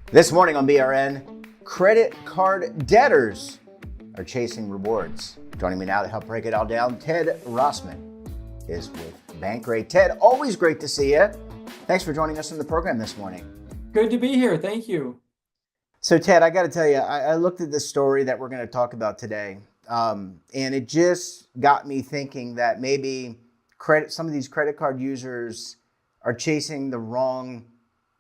This morning on BRN, credit card debtors are chasing rewards. Joining me now to help break it all down, Ted Rossman is with Bankrate. Ted, always great to see you. Thanks for joining us on the program this morning. Good to be here. Thank you. So, Ted, I got to tell you, I looked at this story that we're going to talk about today, and it just got me thinking that maybe some of these credit card users are chasing the wrong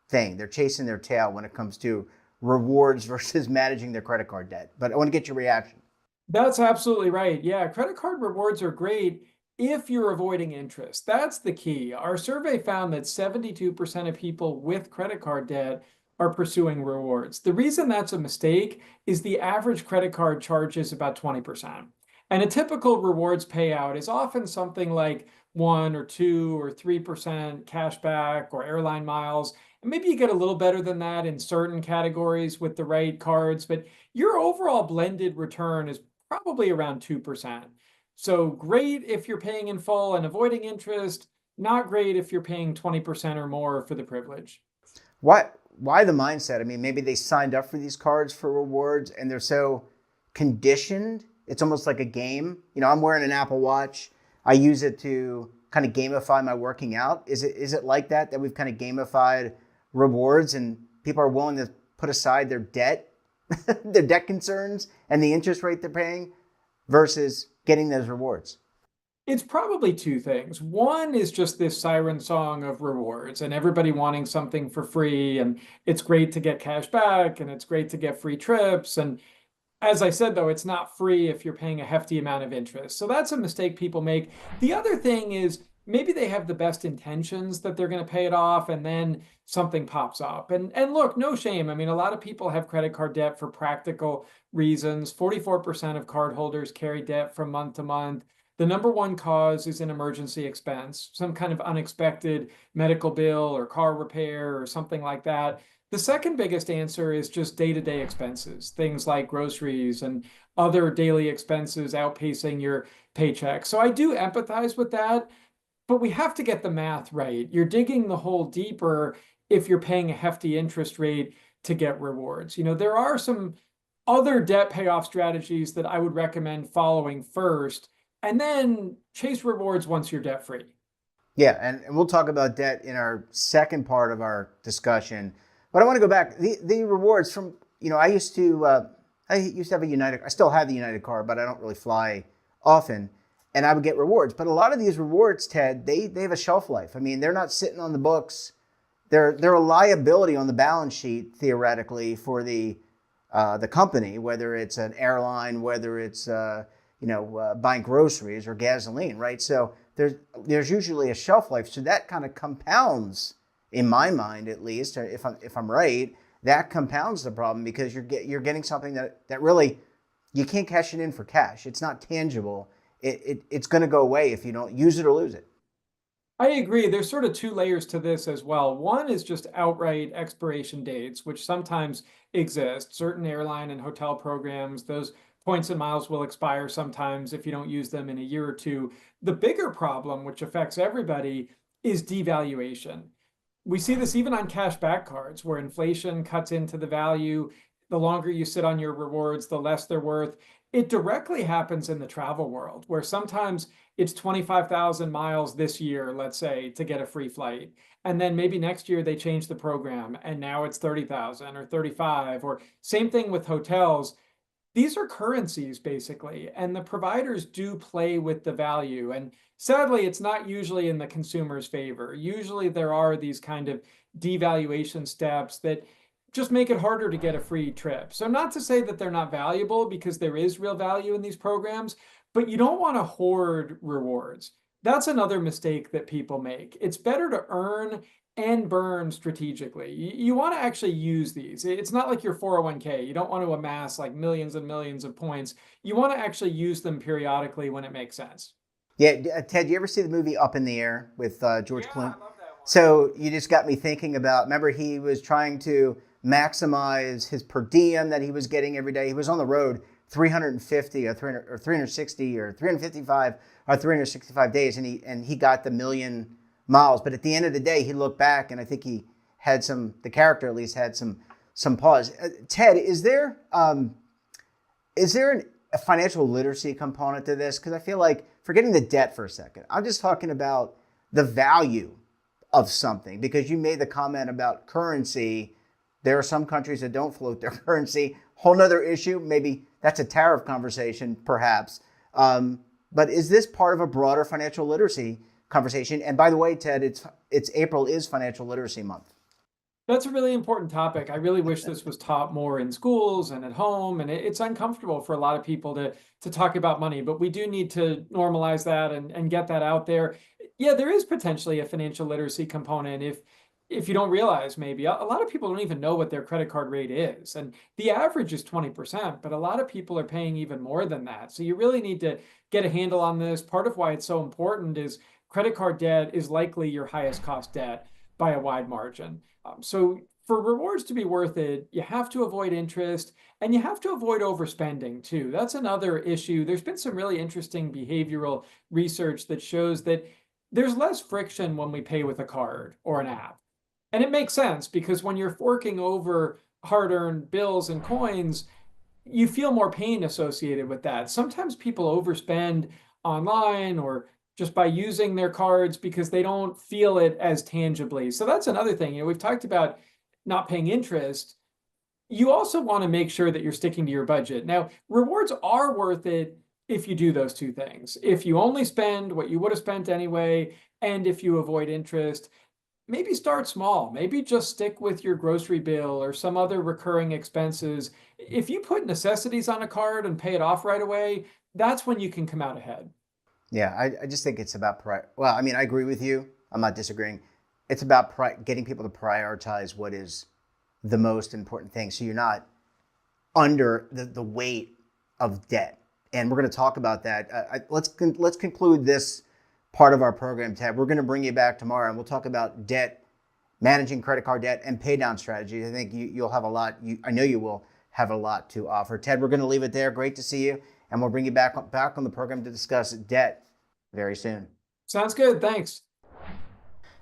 thing. They're chasing their tail when it comes to rewards versus managing their credit card debt. But I want to get your reaction. That's absolutely right. Yeah, credit card rewards are great if you're avoiding interest. That's the key. Our survey found that 72% of people with credit card debt are pursuing rewards. The reason that's a mistake is the average credit card charges about 20%. And a typical rewards payout is often something like 1 or 2 or 3% cash back or airline miles. And maybe you get a little better than that in certain categories with the right cards, but your overall blended return is probably around 2%. So great if you're paying in full and avoiding interest, not great if you're paying 20% or more for the privilege. Why the mindset? I mean, maybe they signed up for these cards for rewards and they're so conditioned. It's almost like a game. You know, I'm wearing an Apple Watch. I use it to kind of gamify my working out. Is it like that we've kind of gamified rewards and people are willing to put aside their debt, their debt concerns and the interest rate they're paying versus getting those rewards? It's probably two things. One is just this siren song of rewards and everybody wanting something for free. And it's great to get cash back and it's great to get free trips. And as I said, though, it's not free if you're paying a hefty amount of interest. So that's a mistake people make. The other thing is maybe they have the best intentions that they're going to pay it off and then something pops up. And look, no shame. I mean, a lot of people have credit card debt for practical reasons. 44% of cardholders carry debt from month to month. The number one cause is an emergency expense, some kind of unexpected medical bill or car repair or something like that. The second biggest answer is just day-to-day expenses, things like groceries and other daily expenses outpacing your paycheck. So I do empathize with that, but we have to get the math right. You're digging the hole deeper if you're paying a hefty interest rate to get rewards. You know, there are some other debt payoff strategies that I would recommend following first, and then chase rewards once you're debt free. Yeah, and we'll talk about debt in our second part of our discussion. But I want to go back. The rewards from, you know, I used to have a United, I still have the United card, but I don't really fly often. And I would get rewards. But a lot of these rewards, Ted, they have a shelf life. I mean, they're not sitting on the books. They're a liability on the balance sheet, theoretically, for the company, whether it's an airline, whether it's buying groceries or gasoline, right? So there's usually a shelf life. So that kind of compounds, in my mind at least, if I'm right, that compounds the problem because you're getting something that really you can't cash it in for cash. It's not tangible. It's going to go away if you don't use it or lose it. I agree. There's sort of two layers to this as well. One is just outright expiration dates, which sometimes exist. Certain airline and hotel programs, those points and miles will expire sometimes if you don't use them in a year or two. The bigger problem, which affects everybody, is devaluation. We see this even on cash back cards where inflation cuts into the value. The longer you sit on your rewards, the less they're worth. It directly happens in the travel world where sometimes it's 25,000 miles this year, let's say, to get a free flight. And then maybe next year they change the program and now it's 30,000 or 35, or same thing with hotels. These are currencies basically, and the providers do play with the value. And sadly, it's not usually in the consumer's favor. Usually there are these kind of devaluation steps that just make it harder to get a free trip. So not to say that they're not valuable because there is real value in these programs, but you don't want to hoard rewards. That's another mistake that people make. It's better to earn and burn strategically. You want to actually use these. It's not like your 401k. You don't want to amass like millions and millions of points. You want to actually use them periodically when it makes sense. Yeah, Ted, you ever see the movie Up in the Air with George Yeah, Clooney? I love that one. So you just got me thinking about, remember he was trying to maximize his per diem that he was getting every day. He was on the road 350 or 300 or 360 or 355 or 365 days, and he got the million miles. But at the end of the day, he looked back, and I think he had the character at least had some some pause. Ted, is there a financial literacy component to this? Because I feel like, forgetting the debt for a second, I'm just talking about the value of something, because you made the comment about currency. There are some countries that don't float their currency. Whole nother issue. Maybe that's a tariff conversation, perhaps. But is this part of a broader financial literacy conversation? And by the way, Ted, it's April is Financial Literacy Month. That's a really important topic. I really wish this was taught more in schools and at home, and it's uncomfortable for a lot of people to talk about money, but we do need to normalize that and get that out there. Yeah, there is potentially a financial literacy component if you don't realize. Maybe a lot of people don't even know what their credit card rate is, and the average is 20%, but a lot of people are paying even more than that. So you really need to get a handle on this. Part of why it's so important is credit card debt is likely your highest cost debt by a wide margin. So for rewards to be worth it, you have to avoid interest, and you have to avoid overspending too. That's another issue. There's been some really interesting behavioral research that shows that there's less friction when we pay with a card or an app. And it makes sense, because when you're forking over hard-earned bills and coins, you feel more pain associated with that. Sometimes people overspend online or just by using their cards because they don't feel it as tangibly. So that's another thing. We've talked about not paying interest. You also want to make sure that you're sticking to your budget. Now, rewards are worth it if you do those two things. If you only spend what you would have spent anyway, and if you avoid interest, maybe start small. Maybe just stick with your grocery bill or some other recurring expenses. If you put necessities on a card and pay it off right away, that's when you can come out ahead. Yeah, I just think it's about well, I mean, I agree with you. I'm not disagreeing. It's about getting people to prioritize what is the most important thing, so you're not under the weight of debt. And we're going to talk about that. Let's conclude this part of our program, Ted. We're going to bring you back tomorrow, and we'll talk about debt, managing credit card debt, and pay down strategies. I think you'll have a lot. I know you will have a lot to offer. Ted, we're going to leave it there. Great to see you. And we'll bring you back on the program to discuss debt very soon. Sounds good. Thanks.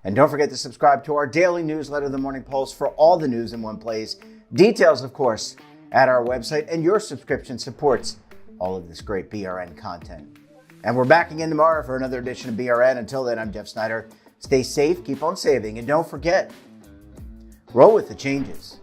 And don't forget to subscribe to our daily newsletter, The Morning Pulse, for all the news in one place. Details, of course, at our website. And your subscription supports all of this great BRN content. And we're back again tomorrow for another edition of BRN. Until then, I'm Jeff Snyder. Stay safe, keep on saving, and don't forget, roll with the changes.